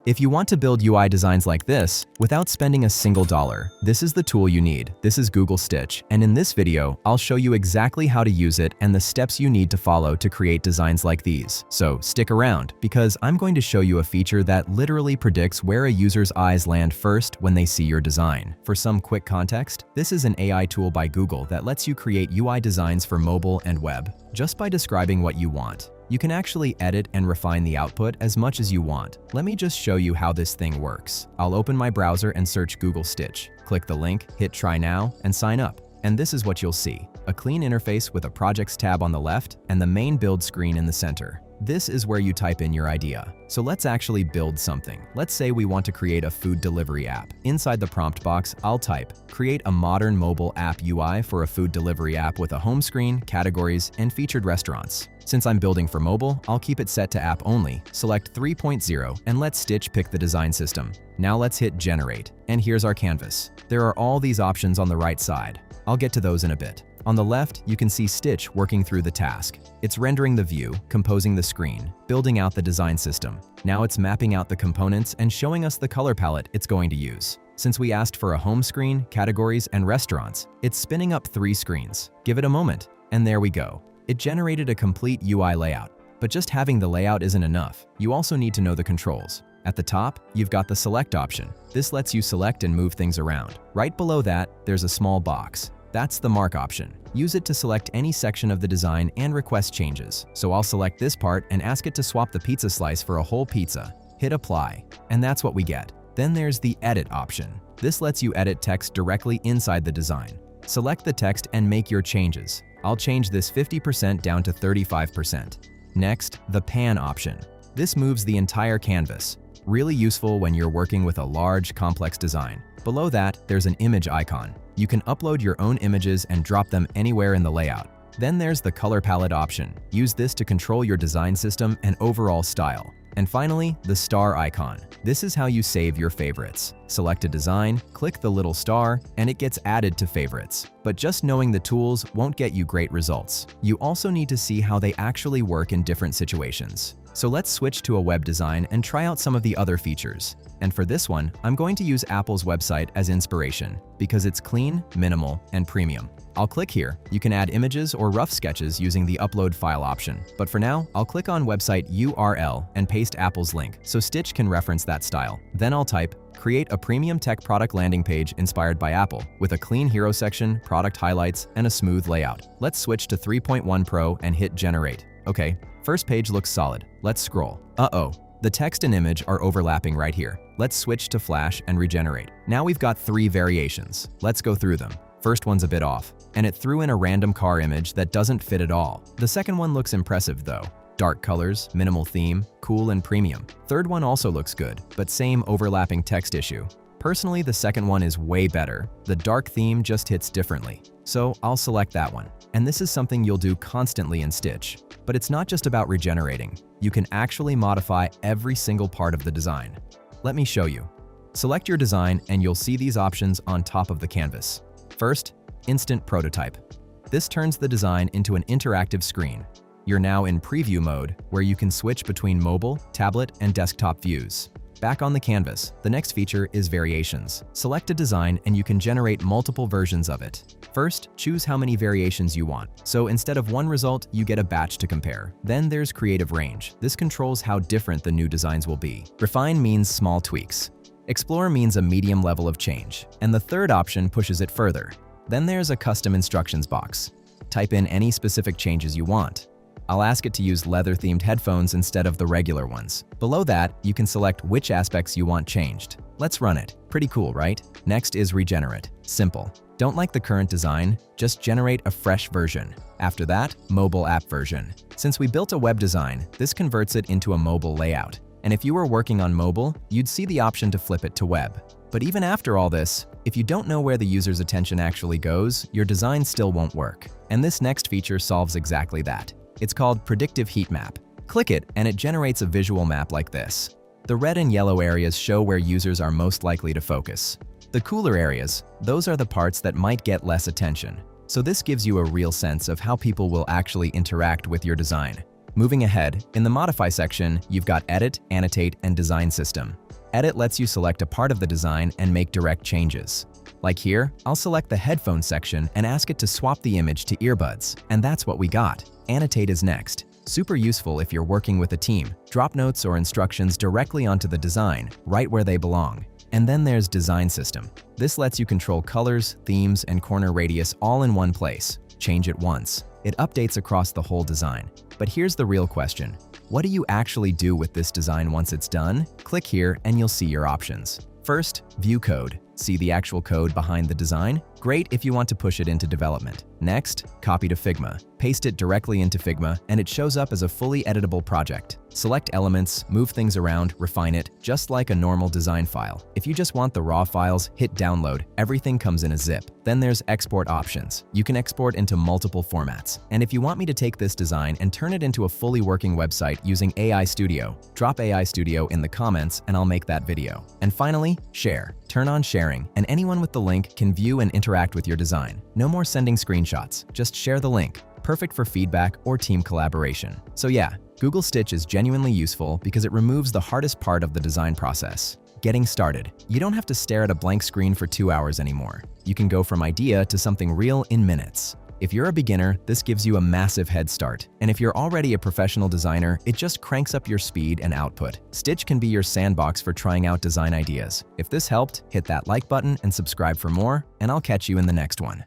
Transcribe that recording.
If you want to build UI designs like this without spending a single dollar, this is the tool you need. This is Google Stitch, and in this video, I'll show you exactly how to use it and the steps you need to follow to create designs like these. So stick around, because I'm going to show you a feature that literally predicts where a user's eyes land first when they see your design. For some quick context, this is an AI tool by Google that lets you create UI designs for mobile and web, just by describing what you want. You can actually edit and refine the output as much as you want. Let me just show you how this thing works. I'll open my browser and search Google Stitch. Click the link, hit Try Now, and sign up. And this is what you'll see: a clean interface with a Projects tab on the left and the main build screen in the center. This is where you type in your idea. So let's actually build something. Let's say we want to create a food delivery app. Inside the prompt box, I'll type, "Create a modern mobile app UI for a food delivery app with a home screen, categories, and featured restaurants." Since I'm building for mobile, I'll keep it set to app only, select 3.0, and let Stitch pick the design system. Now let's hit Generate, and here's our canvas. There are all these options on the right side. I'll get to those in a bit. On the left, you can see Stitch working through the task. It's rendering the view, composing the screen, building out the design system. Now it's mapping out the components and showing us the color palette it's going to use. Since we asked for a home screen, categories, and restaurants, it's spinning up 3 screens. Give it a moment, and there we go. It generated a complete UI layout. But just having the layout isn't enough. You also need to know the controls. At the top, you've got the Select option. This lets you select and move things around. Right below that, there's a small box. That's the Mark option. Use it to select any section of the design and request changes. So I'll select this part and ask it to swap the pizza slice for a whole pizza. Hit Apply, and that's what we get. Then there's the Edit option. This lets you edit text directly inside the design. Select the text and make your changes. I'll change this 50% down to 35%. Next, the Pan option. This moves the entire canvas. Really useful when you're working with a large, complex design. Below that, there's an image icon. You can upload your own images and drop them anywhere in the layout. Then there's the color palette option. Use this to control your design system and overall style. And finally, the star icon. This is how you save your favorites. Select a design, click the little star, and it gets added to favorites. But just knowing the tools won't get you great results. You also need to see how they actually work in different situations. So let's switch to a web design and try out some of the other features. And for this one, I'm going to use Apple's website as inspiration, because it's clean, minimal, and premium. I'll click here. You can add images or rough sketches using the Upload File option. But for now, I'll click on website URL and paste Apple's link so Stitch can reference that style. Then I'll type, "Create a premium tech product landing page inspired by Apple, with a clean hero section, product highlights, and a smooth layout." Let's switch to 3.1 Pro and hit Generate. Okay, first page looks solid. Let's scroll. Uh-oh. The text and image are overlapping right here. Let's switch to Flash and regenerate. Now we've got 3 variations. Let's go through them. First one's a bit off, and it threw in a random car image that doesn't fit at all. The second one looks impressive though. Dark colors, minimal theme, cool and premium. Third one also looks good, but same overlapping text issue. Personally, the second one is way better. The dark theme just hits differently. So I'll select that one. And this is something you'll do constantly in Stitch. But it's not just about regenerating. You can actually modify every single part of the design. Let me show you. Select your design and you'll see these options on top of the canvas. First, Instant Prototype. This turns the design into an interactive screen. You're now in preview mode, where you can switch between mobile, tablet, and desktop views. Back on the canvas, the next feature is Variations. Select a design and you can generate multiple versions of it. First, choose how many variations you want. So instead of one result, you get a batch to compare. Then there's Creative Range. This controls how different the new designs will be. Refine means small tweaks. Explore means a medium level of change. And the third option pushes it further. Then there's a Custom Instructions box. Type in any specific changes you want. I'll ask it to use leather-themed headphones instead of the regular ones. Below that, you can select which aspects you want changed. Let's run it. Pretty cool, right? Next is Regenerate. Simple. Don't like the current design? Just generate a fresh version. After that, Mobile App version. Since we built a web design, this converts it into a mobile layout. And if you were working on mobile, you'd see the option to flip it to web. But even after all this, if you don't know where the user's attention actually goes, your design still won't work. And this next feature solves exactly that. It's called Predictive Heat Map. Click it and it generates a visual map like this. The red and yellow areas show where users are most likely to focus. The cooler areas, those are the parts that might get less attention. So this gives you a real sense of how people will actually interact with your design. Moving ahead, in the Modify section, you've got Edit, Annotate, and Design System. Edit lets you select a part of the design and make direct changes. Like here, I'll select the headphone section and ask it to swap the image to earbuds. And that's what we got. Annotate is next. Super useful if you're working with a team. Drop notes or instructions directly onto the design, right where they belong. And then there's Design System. This lets you control colors, themes, and corner radius all in one place. Change it once. It updates across the whole design. But here's the real question. What do you actually do with this design once it's done? Click here and you'll see your options. First, view code. See the actual code behind the design? Great if you want to push it into development. Next, copy to Figma. Paste it directly into Figma and it shows up as a fully editable project. Select elements, move things around, refine it, just like a normal design file. If you just want the raw files, hit download. Everything comes in a zip. Then there's export options. You can export into multiple formats. And if you want me to take this design and turn it into a fully working website using AI Studio, drop AI Studio in the comments and I'll make that video. And finally, share. Turn on sharing, and anyone with the link can view and interact with your design. No more sending screenshots, just share the link. Perfect for feedback or team collaboration. So yeah, Google Stitch is genuinely useful because it removes the hardest part of the design process. Getting started. You don't have to stare at a blank screen for 2 hours anymore. You can go from idea to something real in minutes. If you're a beginner, this gives you a massive head start. And if you're already a professional designer, it just cranks up your speed and output. Stitch can be your sandbox for trying out design ideas. If this helped, hit that like button and subscribe for more, and I'll catch you in the next one.